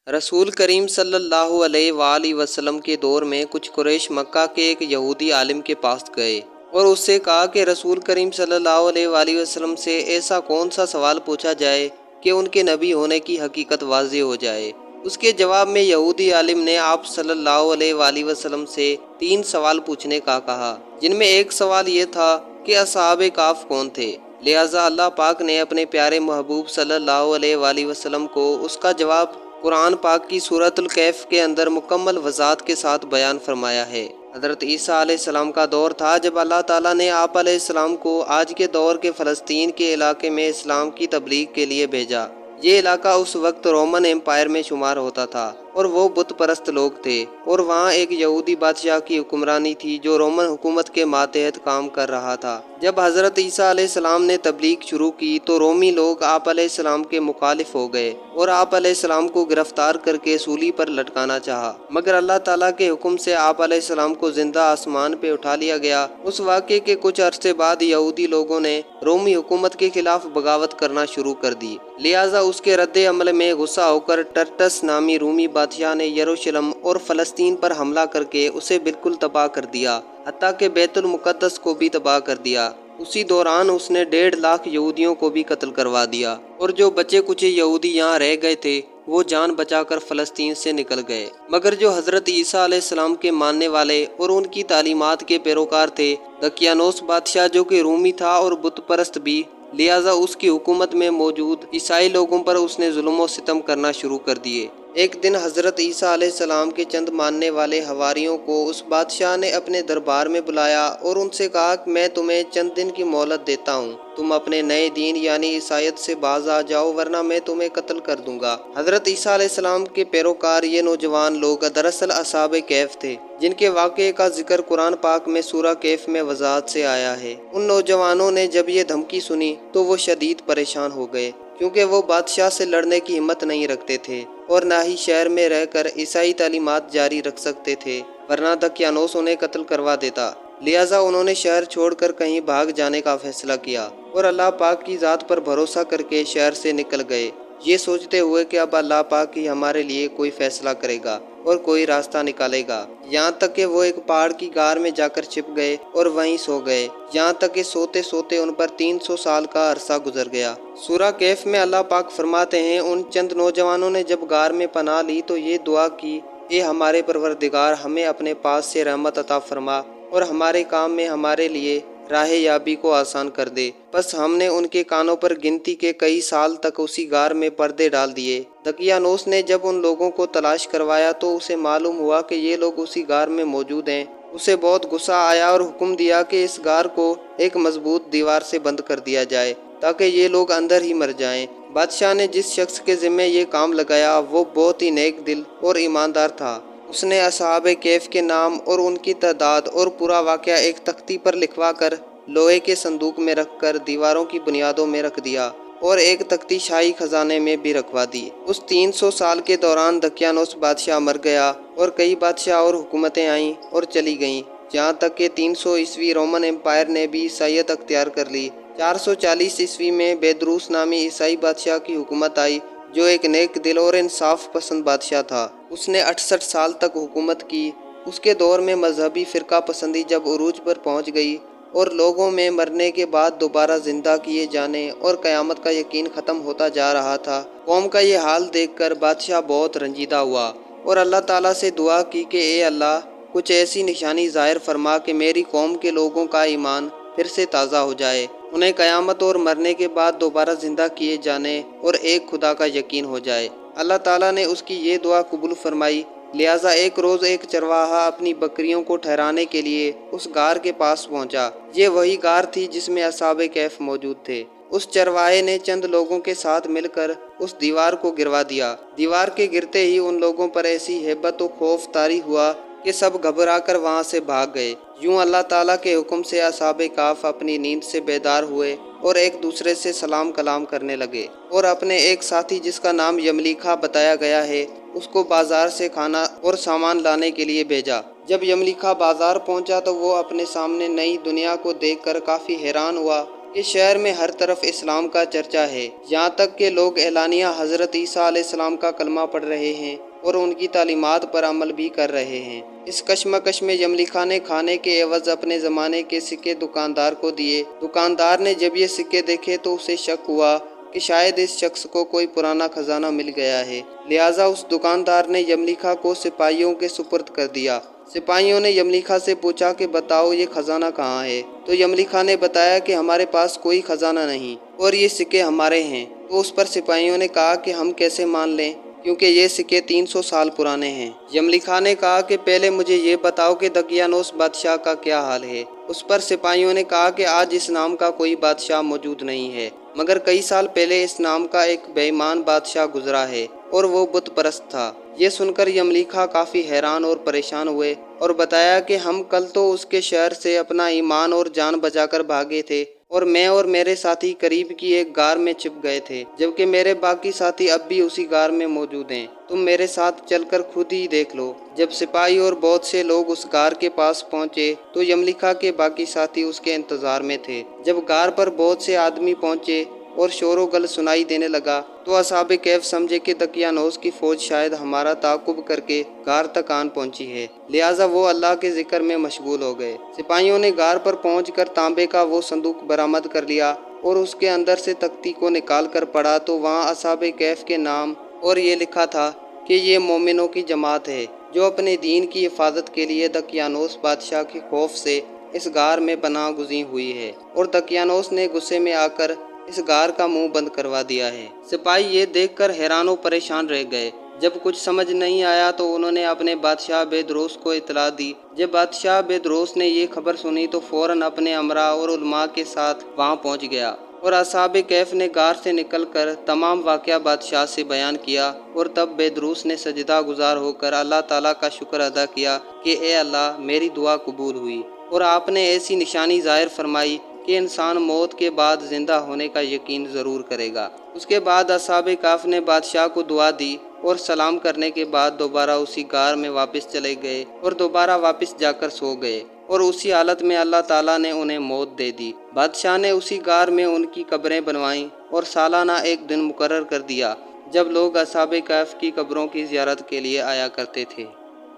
رسول کریم صلی اللہ علیہ وآلہ وسلم کے دور میں کچھ قریش مکہ کے ایک یہودی عالم کے پاس گئے اور اس سے کہا کہ رسول کریم صلی اللہ علیہ وآلہ وسلم سے ایسا کون سا سوال پوچھا جائے کہ ان کے نبی ہونے کی حقیقت واضح ہو جائے۔ اس کے جواب میں یہودی عالم نے آپ صلی اللہ علیہ وآلہ وسلم سے 3 سوال پوچھنے کا کہا، جن میں ایک سوال یہ تھا کہ اصحاب کہف کون تھے۔ لہٰذا اللہ پاک نے اپنے پیارے محبوب صلی اللہ علیہ وآلہ وسلم کو اس کا جواب قرآن پاک کی سورۃ الکہف کے اندر مکمل وضاحت کے ساتھ بیان فرمایا ہے۔ حضرت عیسیٰ علیہ السلام کا دور تھا جب اللہ تعالیٰ نے آپ علیہ السلام کو آج کے دور کے فلسطین کے علاقے میں اسلام کی تبلیغ کے لیے بھیجا۔ یہ علاقہ اس وقت رومن امپائر میں شمار ہوتا تھا اور وہ بت پرست لوگ تھے، اور وہاں ایک یہودی بادشاہ کی حکمرانی تھی جو رومن حکومت کے ماتحت کام کر رہا تھا۔ جب حضرت عیسیٰ علیہ السلام نے تبلیغ شروع کی تو رومی لوگ آپ علیہ السلام کے مخالف ہو گئے اور آپ علیہ السلام کو گرفتار کر کے سولی پر لٹکانا چاہا، مگر اللہ تعالیٰ کے حکم سے آپ علیہ السلام کو زندہ آسمان پہ اٹھا لیا گیا۔ اس واقعے کے کچھ عرصے بعد یہودی لوگوں نے رومی حکومت کے خلاف بغاوت کرنا شروع کر دی، لہٰذا اس کے رد عمل میں غصہ ہو کر ٹرٹس نامی رومی بادشاہ نے یروشلم اور فلسطین پر حملہ کر کے اسے بالکل تباہ کر دیا، حتیٰ کہ بیت المقدس کو بھی تباہ کر دیا۔ اسی دوران اس نے 1.5 لاکھ یہودیوں کو بھی قتل کروا دیا، اور جو بچے کچھ یہودی یہاں رہ گئے تھے وہ جان بچا کر فلسطین سے نکل گئے۔ مگر جو حضرت عیسیٰ علیہ السلام کے ماننے والے اور ان کی تعلیمات کے پیروکار تھے، دقیانوس بادشاہ جو کہ رومی تھا اور بت پرست بھی، لہٰذا اس کی حکومت میں موجود عیسائی لوگوں پر اس نے ظلم و ستم کرنا شروع کر دیے۔ ایک دن حضرت عیسیٰ علیہ السلام کے چند ماننے والے حواریوں کو اس بادشاہ نے اپنے دربار میں بلایا اور ان سے کہا کہ میں تمہیں چند دن کی مہلت دیتا ہوں، تم اپنے نئے دین یعنی عیسائیت سے باز آ جاؤ ورنہ میں تمہیں قتل کر دوں گا۔ حضرت عیسیٰ علیہ السلام کے پیروکار یہ نوجوان لوگ دراصل اصحاب کہف تھے، جن کے واقعے کا ذکر قرآن پاک میں سورہ کہف میں وضاحت سے آیا ہے۔ ان نوجوانوں نے جب یہ دھمکی سنی تو وہ شدید پریشان ہو گئے، کیونکہ وہ بادشاہ سے لڑنے کی ہمت نہیں رکھتے تھے اور نہ ہی شہر میں رہ کر عیسائی تعلیمات جاری رکھ سکتے تھے، ورنہ دقیانوس انہیں قتل کروا دیتا۔ لہٰذا انہوں نے شہر چھوڑ کر کہیں بھاگ جانے کا فیصلہ کیا اور اللہ پاک کی ذات پر بھروسہ کر کے شہر سے نکل گئے، یہ سوچتے ہوئے کہ اب اللہ پاک ہی ہمارے لیے کوئی فیصلہ کرے گا اور کوئی راستہ نکالے گا۔ یہاں تک کہ وہ ایک پہاڑ کی غار میں جا کر چھپ گئے اور وہیں سو گئے، یہاں تک کہ سوتے سوتے ان پر 300 سال کا عرصہ گزر گیا۔ سورہ کہف میں اللہ پاک فرماتے ہیں، ان چند نوجوانوں نے جب غار میں پناہ لی تو یہ دعا کی، اے ہمارے پروردگار، ہمیں اپنے پاس سے رحمت عطا فرما اور ہمارے کام میں ہمارے لیے راہ یابی کو آسان کر دے۔ پس ہم نے ان کے کانوں پر گنتی کے کئی سال تک اسی غار میں پردے ڈال دیے۔ دقیانوس نے جب ان لوگوں کو تلاش کروایا تو اسے معلوم ہوا کہ یہ لوگ اسی غار میں موجود ہیں۔ اسے بہت غصہ آیا اور حکم دیا کہ اس غار کو ایک مضبوط دیوار سے بند کر دیا جائے تاکہ یہ لوگ اندر ہی مر جائیں۔ بادشاہ نے جس شخص کے ذمہ یہ کام لگایا وہ بہت ہی نیک دل اور ایماندار تھا۔ اس نے اصحاب کہف کے نام اور ان کی تعداد اور پورا واقعہ ایک تختی پر لکھوا کر لوہے کے صندوق میں رکھ کر دیواروں کی بنیادوں میں رکھ دیا اور ایک تختی شاہی خزانے میں بھی رکھوا دی۔ اس 300 سال کے دوران دقیانوس بادشاہ مر گیا اور کئی بادشاہ اور حکومتیں آئیں اور چلی گئیں، جہاں تک کہ 300 عیسوی رومن امپائر نے بھی عیسائیت اختیار کر لی۔ 440 عیسوی میں بیدروس نامی عیسائی بادشاہ کی حکومت آئی، جو ایک نیک دل اور انصاف پسند بادشاہ تھا۔ اس نے 68 سال تک حکومت کی۔ اس کے دور میں مذہبی فرقہ پسندی جب عروج پر پہنچ گئی اور لوگوں میں مرنے کے بعد دوبارہ زندہ کیے جانے اور قیامت کا یقین ختم ہوتا جا رہا تھا، قوم کا یہ حال دیکھ کر بادشاہ بہت رنجیدہ ہوا اور اللہ تعالیٰ سے دعا کی کہ اے اللہ، کچھ ایسی نشانی ظاہر فرما کہ میری قوم کے لوگوں کا ایمان پھر سے تازہ ہو جائے، انہیں قیامت اور مرنے کے بعد دوبارہ زندہ کیے جانے اور ایک خدا کا یقین ہو جائے۔ اللہ تعالیٰ نے اس کی یہ دعا قبول فرمائی، لہٰذا ایک روز ایک چرواہا اپنی بکریوں کو ٹھہرانے کے لیے اس غار کے پاس پہنچا۔ یہ وہی غار تھی جس میں اصحاب کہف موجود تھے۔ اس چرواہے نے چند لوگوں کے ساتھ مل کر اس دیوار کو گروا دیا۔ دیوار کے گرتے ہی ان لوگوں پر ایسی ہیبت و خوف طاری ہوا کہ سب گھبرا کر وہاں سے بھاگ گئے۔ یوں اللہ تعالیٰ کے حکم سے اصحاب کہف اپنی نیند سے بیدار ہوئے اور ایک دوسرے سے سلام کلام کرنے لگے اور اپنے ایک ساتھی جس کا نام یملیکھا بتایا گیا ہے، اس کو بازار سے کھانا اور سامان لانے کے لیے بھیجا۔ جب یملیکھا بازار پہنچا تو وہ اپنے سامنے نئی دنیا کو دیکھ کر کافی حیران ہوا کہ شہر میں ہر طرف اسلام کا چرچا ہے، یہاں تک کہ لوگ اعلانیہ حضرت عیسیٰ علیہ السلام کا کلمہ پڑھ رہے ہیں اور ان کی تعلیمات پر عمل بھی کر رہے ہیں۔ اس کشمکش میں یملیکھا نے کھانے کے عوض اپنے زمانے کے سکے دکاندار کو دیے۔ دکاندار نے جب یہ سکے دیکھے تو اسے شک ہوا کہ شاید اس شخص کو کوئی پرانا خزانہ مل گیا ہے، لہٰذا اس دکاندار نے یملیکھا کو سپاہیوں کے سپرد کر دیا۔ سپاہیوں نے یملیکھا سے پوچھا کہ بتاؤ یہ خزانہ کہاں ہے؟ تو یملیکھا نے بتایا کہ ہمارے پاس کوئی خزانہ نہیں اور یہ سکے ہمارے ہیں۔ تو اس پر سپاہیوں نے کہا کہ ہم کیسے مان لیں، کیونکہ یہ سکے 300 سال پرانے ہیں۔ یملیکھا نے کہا کہ پہلے مجھے یہ بتاؤ کہ دقیانوس بادشاہ کا کیا حال ہے۔ اس پر سپاہیوں نے کہا کہ آج اس نام کا کوئی بادشاہ موجود نہیں ہے، مگر کئی سال پہلے اس نام کا ایک بے ایمان بادشاہ گزرا ہے اور وہ بت پرست تھا۔ یہ سن کر یملیکھا کافی حیران اور پریشان ہوئے اور بتایا کہ ہم کل تو اس کے شہر سے اپنا ایمان اور جان بچا کر بھاگے تھے اور میں اور میرے ساتھی قریب کی ایک غار میں چھپ گئے تھے، جبکہ میرے باقی ساتھی اب بھی اسی غار میں موجود ہیں۔ تم میرے ساتھ چل کر خود ہی دیکھ لو۔ جب سپاہی اور بہت سے لوگ اس غار کے پاس پہنچے تو یملیکھا کے باقی ساتھی اس کے انتظار میں تھے۔ جب غار پر بہت سے آدمی پہنچے اور شور و غل سنائی دینے لگا تو اصحاب کہف سمجھے کہ دقیانوس کی فوج شاید ہمارا تعاقب کر کے غار تک آن پہنچی ہے، لہٰذا وہ اللہ کے ذکر میں مشغول ہو گئے۔ سپاہیوں نے غار پر پہنچ کر تانبے کا وہ صندوق برآمد کر لیا اور اس کے اندر سے تختی کو نکال کر پڑھا تو وہاں اصحاب کہف کے نام اور یہ لکھا تھا کہ یہ مومنوں کی جماعت ہے جو اپنے دین کی حفاظت کے لیے دقیانوس بادشاہ کے خوف سے اس غار میں پناہ گزین ہوئی ہے، اور دقیانوس نے غصے میں آ کر اس غار کا منہ بند کروا دیا ہے۔ سپاہی یہ دیکھ کر حیران و پریشان رہ گئے۔ جب کچھ سمجھ نہیں آیا تو انہوں نے اپنے بادشاہ بیدروس کو اطلاع دی۔ جب بادشاہ بیدروس نے یہ خبر سنی تو فوراً اپنے امراء اور علماء کے ساتھ وہاں پہنچ گیا، اور اصحاب کہف نے غار سے نکل کر تمام واقعہ بادشاہ سے بیان کیا، اور تب بیدروس نے سجدہ گزار ہو کر اللہ تعالیٰ کا شکر ادا کیا کہ اے اللہ، میری دعا قبول ہوئی، اور آپ نے ایسی نشانی ظاہر فرمائی کہ انسان موت کے بعد زندہ ہونے کا یقین ضرور کرے گا۔ اس کے بعد اصحاب کہف نے بادشاہ کو دعا دی اور سلام کرنے کے بعد دوبارہ اسی غار میں واپس چلے گئے اور دوبارہ واپس جا کر سو گئے، اور اسی حالت میں اللہ تعالیٰ نے انہیں موت دے دی۔ بادشاہ نے اسی غار میں ان کی قبریں بنوائیں اور سالانہ ایک دن مقرر کر دیا جب لوگ اصحاب کہف کی قبروں کی زیارت کے لیے آیا کرتے تھے۔